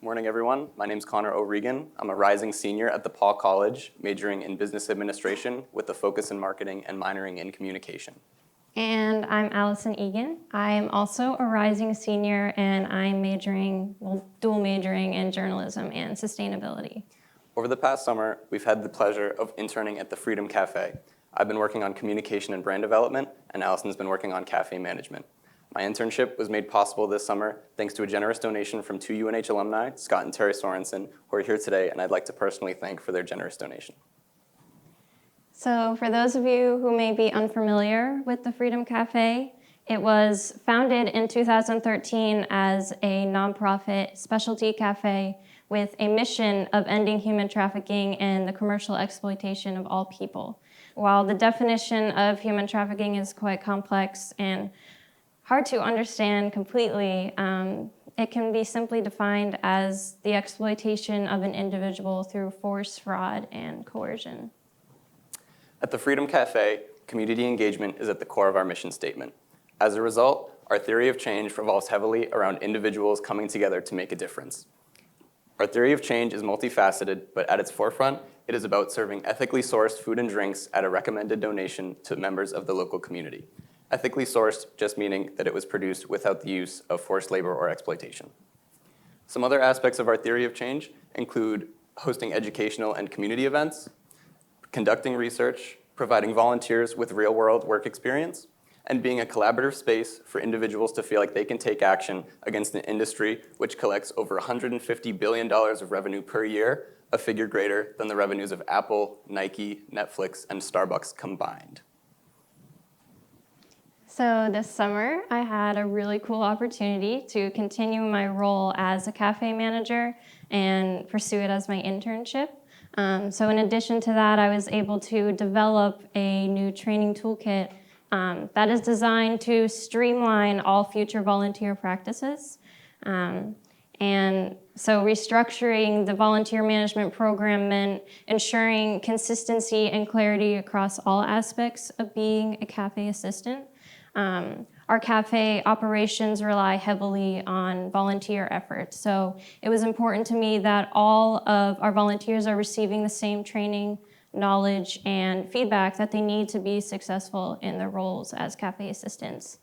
Good morning, everyone. My name's Conor O'Regan. I'm a rising senior at DePaul College, majoring in business administration with a focus in marketing and minoring in communication. And I'm Alison Egan. I am also a rising senior, and I'm dual majoring in journalism and sustainability. Over the past summer, we've had the pleasure of interning at the Freedom Cafe. I've been working on communication and brand development, and Alison's been working on cafe management. My internship was made possible this summer thanks to a generous donation from two UNH alumni, Scott and Terry Sorensen, who are here today, and I'd like to personally thank for their generous donation. So for those of you who may be unfamiliar with the Freedom Cafe, it was founded in 2013 as a nonprofit specialty cafe with a mission of ending human trafficking and the commercial exploitation of all people. While the definition of human trafficking is quite complex and hard to understand completely, it can be simply defined as the exploitation of an individual through force, fraud, and coercion. At the Freedom Cafe, community engagement is at the core of our mission statement. As a result, our theory of change revolves heavily around individuals coming together to make a difference. Our theory of change is multifaceted, but at its forefront, it is about serving ethically sourced food and drinks at a recommended donation to members of the local community. Ethically sourced just meaning that it was produced without the use of forced labor or exploitation. Some other aspects of our theory of change include hosting educational and community events, conducting research, providing volunteers with real-world work experience, and being a collaborative space for individuals to feel like they can take action against an industry which collects over $150 billion of revenue per year, a figure greater than the revenues of Apple, Nike, Netflix, and Starbucks combined. So this summer, I had a really cool opportunity to continue my role as a cafe manager and pursue it as my internship. So in addition to that, I was able to develop a new training toolkit that is designed to streamline all future volunteer practices. And so restructuring the volunteer management program meant ensuring consistency and clarity across all aspects of being a cafe assistant. Our cafe operations rely heavily on volunteer efforts, so it was important to me that all of our volunteers are receiving the same training, knowledge, and feedback that they need to be successful in their roles as cafe assistants.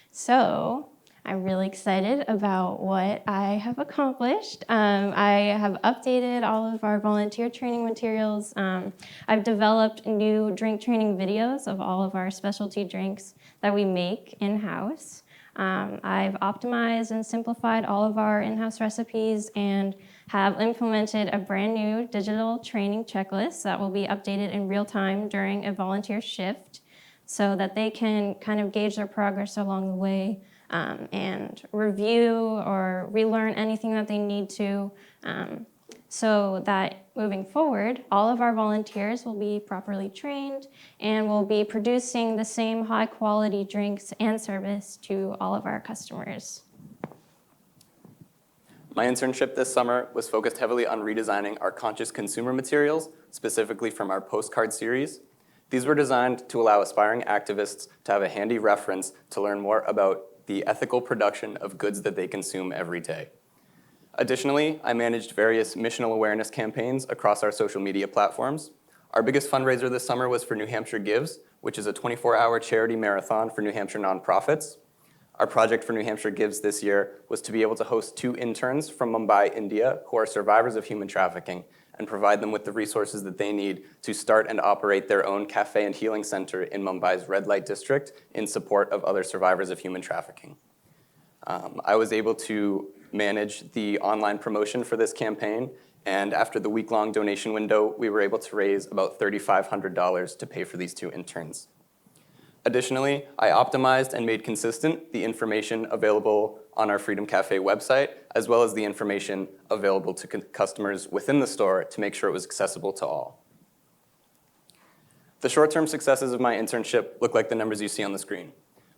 So I'm really excited about what I have accomplished. I have updated all of our volunteer training materials. I've developed new drink training videos of all of our specialty drinks that we make in-house. I've optimized and simplified all of our in-house recipes and have implemented a brand new digital training checklist that will be updated in real time during a volunteer shift so that they can kind of gauge their progress along the way and review or relearn anything that they need to, so that moving forward, all of our volunteers will be properly trained and will be producing the same high quality drinks and service to all of our customers. My internship this summer was focused heavily on redesigning our conscious consumer materials, specifically from our postcard series. These were designed to allow aspiring activists to have a handy reference to learn more about the ethical production of goods that they consume every day. Additionally, I managed various missional awareness campaigns across our social media platforms. Our biggest fundraiser this summer was for New Hampshire Gives, which is a 24-hour charity marathon for New Hampshire nonprofits. Our project for New Hampshire Gives this year was to be able to host 2 interns from Mumbai, India, who are survivors of human trafficking, and provide them with the resources that they need to start and operate their own cafe and healing center in Mumbai's red light district in support of other survivors of human trafficking. I was able to manage the online promotion for this campaign, and after the week-long donation window, we were able to raise about $3,500 to pay for these 2 interns. Additionally, I optimized and made consistent the information available on our Freedom Cafe website, as well as the information available to customers within the store to make sure it was accessible to all. The short-term successes of my internship look like the numbers you see on the screen.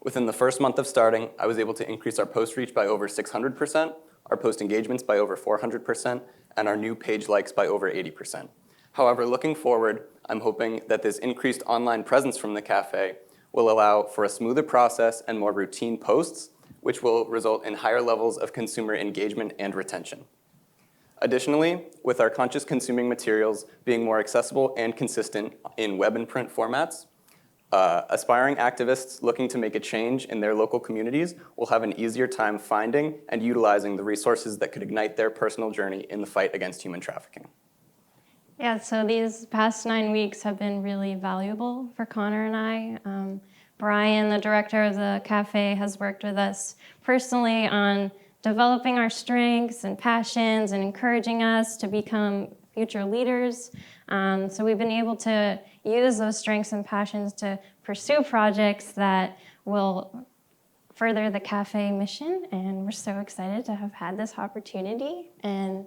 Within the first month of starting, I was able to increase our post reach by over 600%, our post engagements by over 400%, and our new page likes by over 80%. However, looking forward, I'm hoping that this increased online presence from the cafe will allow for a smoother process and more routine posts, which will result in higher levels of consumer engagement and retention. Additionally, with our conscious consuming materials being more accessible and consistent in web and print formats, aspiring activists looking to make a change in their local communities will have an easier time finding and utilizing the resources that could ignite their personal journey in the fight against human trafficking. Yeah, so these past 9 weeks have been really valuable for Conor and I. Brian, the director of the cafe, has worked with us personally on developing our strengths and passions and encouraging us to become future leaders. So we've been able to use those strengths and passions to pursue projects that will further the cafe mission, and we're so excited to have had this opportunity. And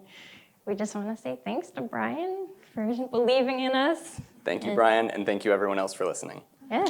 we just want to say thanks to Brian for believing in us. Thank you, Brian, and thank you everyone else for listening. Yeah.